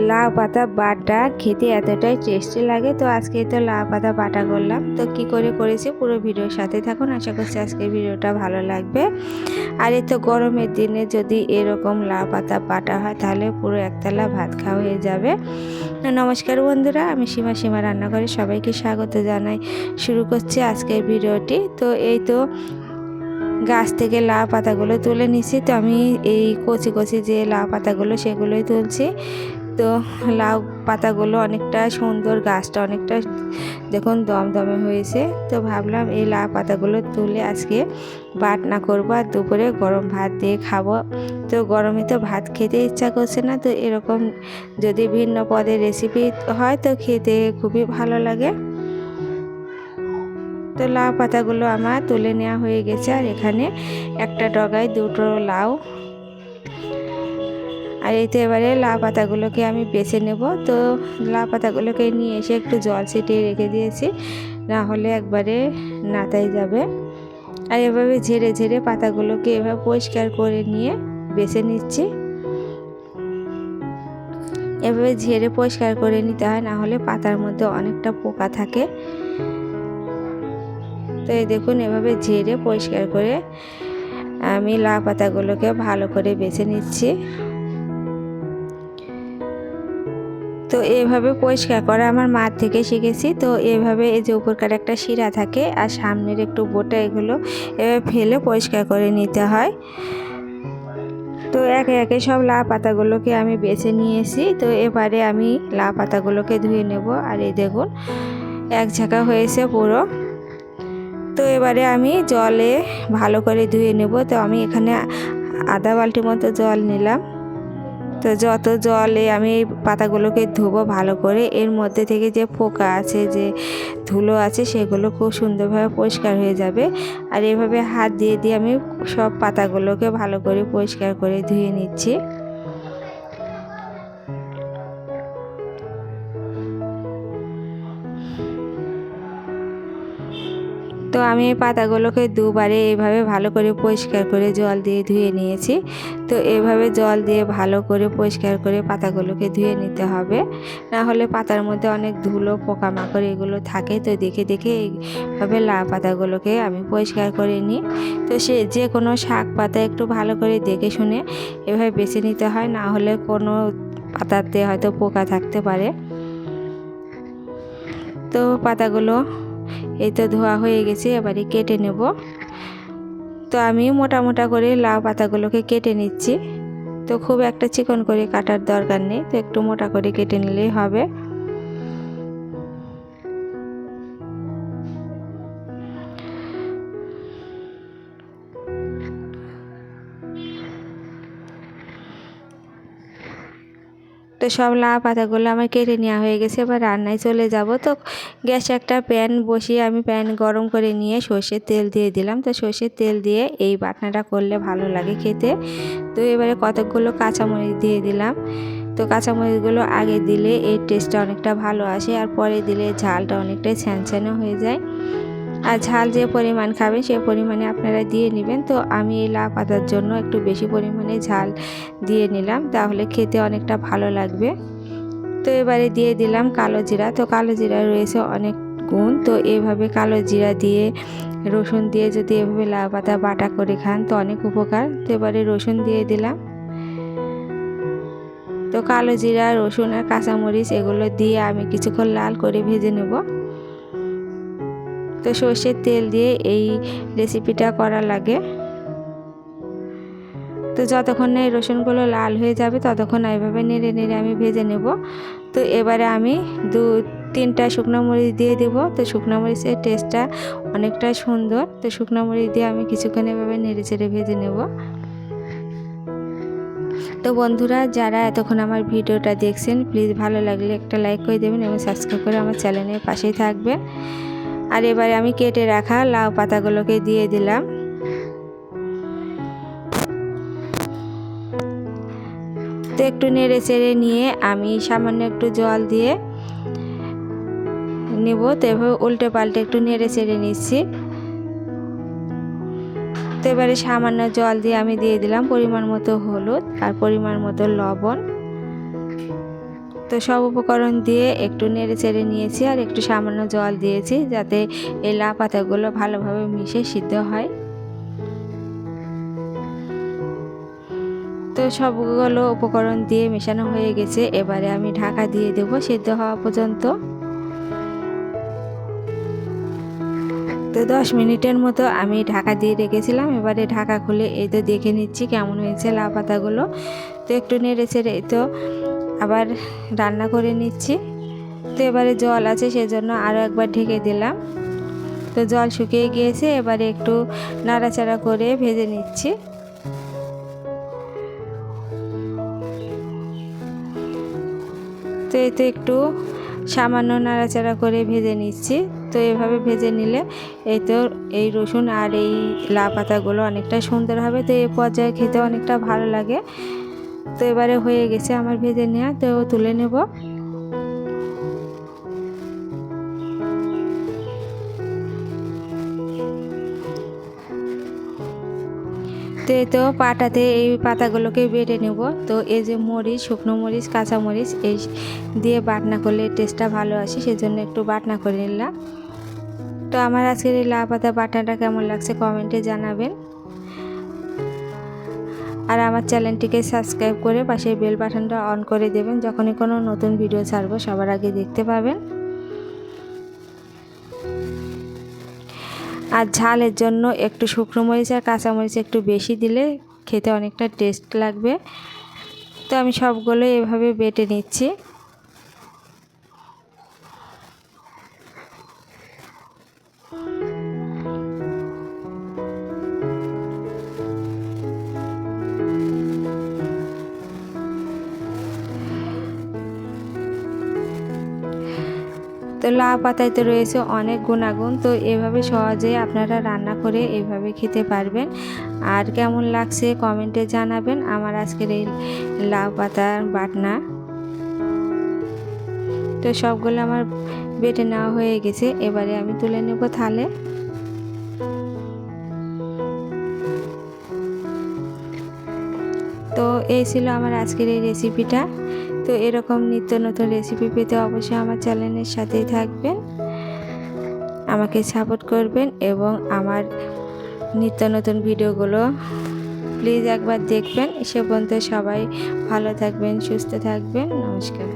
লাউ পাতা বাটা খেতে এতটাই টেস্টি লাগে। তো আজকে তো লাউ পাতা বাটা করলাম। তো কি করে করেছি পুরো ভিডিওর সাথে থাকুন, আশা করছি আজকের ভিডিওটা ভালো লাগবে। আর এই তো গরমের দিনে যদি এরকম লাউ পাতা বাটা হয় তাহলে পুরো একতলা ভাত খাওয়া হয়ে যাবে। নমস্কার বন্ধুরা, আমি সীমা রান্নাঘরে সবাইকে স্বাগত জানাই। শুরু করছি আজকের ভিডিওটি। তো এই তো গাছ থেকে লাউ পাতাগুলো তুলে নিছি। তো আমি এই কচি কচি যে লাউ পাতাগুলো সেগুলোই তুলছি। তো লাউ পাতাগুলো অনেকটা সুন্দর, গাছটা অনেকটা দেখুন দমদমে হয়েছে। তো ভাবলাম এই লাউ পাতাগুলো তুলে আজকে বাটনা করবো আর দুপুরে গরম ভাত দিয়ে খাবো। তো গরমে তো ভাত খেতে ইচ্ছা করছে না, তো এরকম যদি ভিন্ন পদের রেসিপি হয় তো খেতে খুবই ভালো লাগে। তো লাউ পাতাগুলো আমার তুলে নেওয়া হয়ে গেছে। আর এখানে একটা ডগায় দুটো লাউ। আর এই তো এবারে লাউ পাতাগুলোকে আমি বেছে নেব। তো লাউ পাতাগুলোকে নিয়ে এসে একটু জল ছিটিয়ে রেখে দিয়েছি, না হলে একবারে নাতাই যাবে। আর এভাবে ঝেড়ে ঝেড়ে পাতাগুলোকে এভাবে পরিষ্কার করে নিয়ে বেছে নিচ্ছি। এভাবে ঝেড়ে পরিষ্কার করে নিতে হয়, না হলে পাতার মধ্যে অনেকটা পোকা থাকে। তো এই দেখুন এভাবে ঝেড়ে পরিষ্কার করে আমি লাউ পাতাগুলোকে ভালো করে বেছে নিচ্ছি। তো এইভাবে পরিষ্কার করা আমার মা থেকে শিখেছি। তো এইভাবে এই যে উপরকার একটা শিরা থাকে আর সামনের একটু বোটা, এগুলো এভাবে ফেলে পরিষ্কার করে নিতে হয়। তো একে একে সব লাউ পাতাগুলোকে আমি বেছে নিয়েছি। তো এবারে আমি লাউ পাতাগুলোকে ধুয়ে নেব। আর এই দেখুন এক ঝাঁকা হয়েছে পুরো। তো এবারে আমি জলে ভালো করে ধুয়ে নেব। তো আমি এখানে আধা বালতি মতো জল নিলাম। তো যত জলে আমি এই পাতাগুলোকে ধুবো ভালো করে, এর মধ্যে থেকে যে পোকা আছে, যে ধুলো আছে, সেগুলো খুব সুন্দরভাবে পরিষ্কার হয়ে যাবে। আর এভাবে হাত দিয়ে দিয়ে আমি সব পাতাগুলোকে ভালো করে পরিষ্কার করে ধুয়ে নিচ্ছি। তো আমি এই পাতাগুলোকে দুবারে এইভাবে ভালো করে পরিষ্কার করে জল দিয়ে ধুয়ে নিয়েছি। তো এইভাবে জল দিয়ে ভালো করে পরিষ্কার করে পাতাগুলোকে ধুয়ে নিতে হবে, না হলে পাতার মধ্যে অনেক ধুলো পোকামাকড় এগুলো থাকে। তো দেখে দেখে এইভাবে লাউ পাতাগুলোকে আমি পরিষ্কার করে নিই। তো যে কোনো শাক পাতা একটু ভালো করে দেখে শুনে এভাবে বেছে নিতে হয়, না হলে কোনো পাতাতে হয়তো পোকা থাকতে পারে। তো পাতাগুলো এই তো ধোয়া হয়ে গেছে, এবারে কেটে নেব। তো আমি মোটা মোটা করে লাউ পাতাগুলোকে কেটে নিচ্ছি। তো খুব একটা চিকন করে কাটার দরকার নেই, তো একটু মোটা করে কেটে নিলেই হবে। তো সব লাউ পাতাগুলো আমার কেটে নেওয়া হয়ে গেছে। এবার রান্নায় চলে যাব। তো গ্যাসে একটা প্যান বসিয়ে আমি প্যান গরম করে নিয়ে সর্ষের তেল দিয়ে দিলাম। তো সর্ষের তেল দিয়ে এই বাটনাটা করলে ভালো লাগে খেতে। তো এবারে কতকগুলো কাঁচামরিচ দিয়ে দিলাম। তো কাঁচামরিচগুলো আগে দিলে এর টেস্টটা অনেকটা ভালো আসে, আর পরে দিলে ঝালটা অনেকটাই ছ্যানছ্যানে হয়ে যায়। আর ঝাল যে পরিমাণ খাবেন সে পরিমাণে আপনারা দিয়ে নেবেন। তো আমি এই লাউ পাতার জন্য একটু বেশি পরিমাণে ঝাল দিয়ে নিলাম, তাহলে খেতে অনেকটা ভালো লাগবে। তো এবারে দিয়ে দিলাম কালো জিরা। তো কালো জিরা রয়েছে অনেক গুণ। তো এভাবে কালো জিরা দিয়ে রসুন দিয়ে যদি এভাবে লাউ পাতা বাটা করে খান তো অনেক উপকার। তো এবারে রসুন দিয়ে দিলাম। তো কালো জিরা, রসুন আর কাঁচামরিচ এগুলো দিয়ে আমি কিছুক্ষণ লাল করে ভেজে নেব। তো সর্ষের তেল দিয়ে এই রেসিপিটা করা লাগে। তো যতক্ষণ না এই রসুনগুলো লাল হয়ে যাবে ততক্ষণ এইভাবে নেড়ে নেড়ে আমি ভেজে নেব। তো এবারে আমি 2-3টা শুকনো মরিচ দিয়ে দেব। তো শুকনো মরিচের টেস্টটা অনেকটা সুন্দর। তো শুকনো মরিচ দিয়ে আমি কিছুক্ষণ এভাবে নেড়ে চেড়ে ভেজে নেব। তো বন্ধুরা, যারা এতক্ষণ আমার ভিডিওটা দেখছেন, প্লিজ ভালো লাগলে একটা লাইক করে দেবেন এবং সাবস্ক্রাইব করে আমার চ্যানেলের পাশেই থাকবেন। আর এবারে আমি কেটে রাখা লাউ পাতাগুলোকে দিয়ে দিলাম। তো একটু নেড়ে চেড়ে নিয়ে আমি সামান্য একটু জল দিয়ে নেব। তো এভাবে উল্টে পাল্টে একটু নেড়ে চেড়ে নিচ্ছি। তো এবারে সামান্য জল দিয়ে আমি দিয়ে দিলাম পরিমাণ মতো হলুদ আর পরিমাণ মতো লবণ। তো সব উপকরণ দিয়ে একটু নেড়ে চেড়ে নিয়েছি আর একটু সামান্য জল দিয়েছি যাতে এই লাউ পাতাগুলো ভালোভাবে মিশে সিদ্ধ হয়। তো সবগুলো উপকরণ দিয়ে মেশানো হয়ে গেছে, এবারে আমি ঢাকা দিয়ে দেব সিদ্ধ হওয়া পর্যন্ত। তো 10 মিনিটের মতো আমি ঢাকা দিয়ে রেখেছিলাম। এবারে ঢাকা খুলে এই তো দেখে নিচ্ছি কেমন হয়েছে লাউ পাতাগুলো। তো একটু নেড়ে চেড়ে তো আবার রান্না করে নিচ্ছি। তো এবারে জল আছে সেজন্য আরও একবার ঢেকে দিলাম। তো জল শুকিয়ে গিয়েছে, এবারে একটু নাড়াচাড়া করে ভেজে নিচ্ছি। তো এই তো একটু সামান্য নাড়াচাড়া করে ভেজে নিচ্ছি। তো এভাবে ভেজে নিলে এই তো এই রসুন আর এই লাউ পাতাগুলো অনেকটা সুন্দর হবে। তো এই পর্যায়ে খেতে অনেকটা ভালো লাগে। তো এবারে হয়ে গেছে আমার ভেজে নেওয়া, তো তুলে নেব। তো এই তো পাটাতে এই পাতাগুলোকে বেটে নেব। তো এই যে মরিচ, শুকনো মরিচ, কাঁচা মরিচ এই দিয়ে বাটনা করলে টেস্টটা ভালো আসে, সেজন্য একটু বাটনা করে নিলাম। তো আমার আজকের এই লাউ পাতা বাটনাটা কেমন লাগছে কমেন্টে জানাবেন। আর আমার চ্যানেলটিকে সাবস্ক্রাইব করে পাশে বেল বাটনটা অন করে দেবেন, যখনই কোনো নতুন ভিডিও ছাড়বো সবার আগে দেখতে পাবেন। আর ঝালের জন্য একটু শুকনো মরিচ আর কাঁচা মরিচ একটু বেশি দিলে খেতে অনেকটা টেস্ট লাগবে। তো আমি সবগুলো এভাবে বেটে নিচ্ছি। তো লাউ পাতায় তো রয়েছে অনেক গুণাগুণ। তো এভাবে সহজে আপনারা রান্না করে এভাবে খেতে পারবেন। আর কেমন লাগছে কমেন্টে জানাবেন আমার আজকের এই লাউ পাতার বাটনা। তো সবগুলো আমার বেটে নেওয়া হয়ে গেছে, এবারে আমি তুলে নেব থালে। তো এই ছিল আমার আজকের এই রেসিপিটা। তো এরকম নিত্য নতুন রেসিপি পেতে অবশ্যই আমার চ্যানেলের সাথেই থাকবেন, আমাকে সাপোর্ট করবেন এবং আমার নিত্য নতুন ভিডিওগুলো প্লিজ একবার দেখবেন। সে পর্যন্ত সবাই ভালো থাকবেন, সুস্থ থাকবেন। নমস্কার।